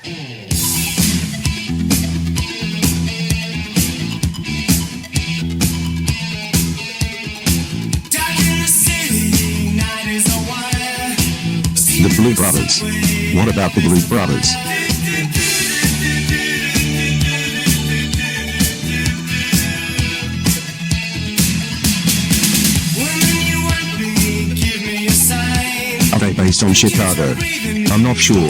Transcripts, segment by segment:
The Blue Brothers. What about the Blue Brothers? Are they based on Chicago? I'm not sure.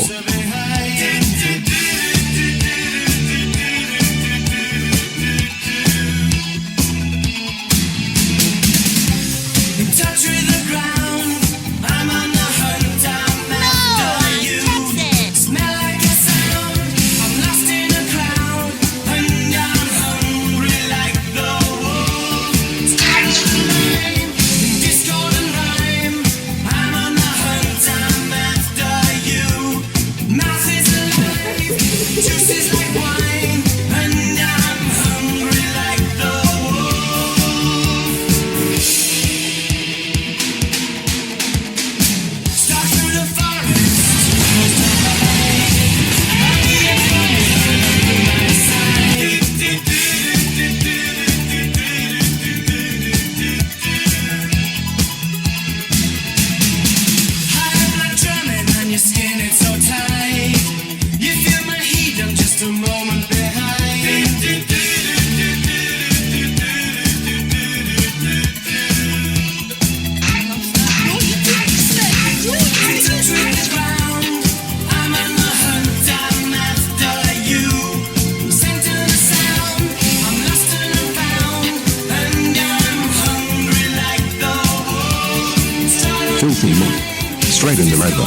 Filthy meat. Straight in the river.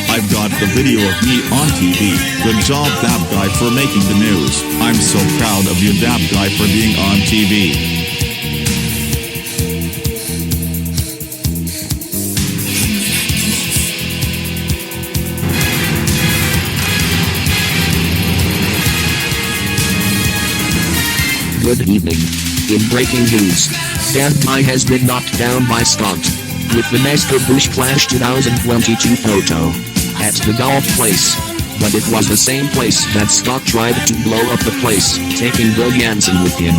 I've got the video of me on TV. Good job, Dab Guy, for making the news. I'm so proud of you, Dab Guy, for being on TV. Good evening. In breaking news, Dab Guy has been knocked down by Scott with the Nestor Bush Clash 2022 photo at the golf place. But it was the same place that Scott tried to blow up the place, taking Bill Jansen with him.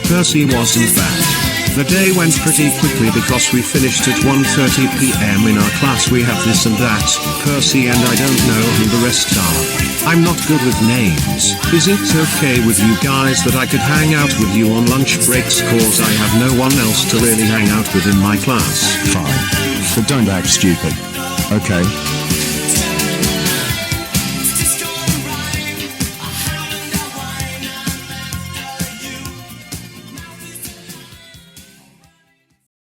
Percy wasn't bad. The day went pretty quickly because we finished at 1:30 p.m. in our class. We have this and that, Percy, and I don't know who the rest are. I'm not good with names. Is it okay with you guys that I could hang out with you on lunch breaks, cause I have no one else to really hang out with in my class? Fine. But don't act stupid. Okay?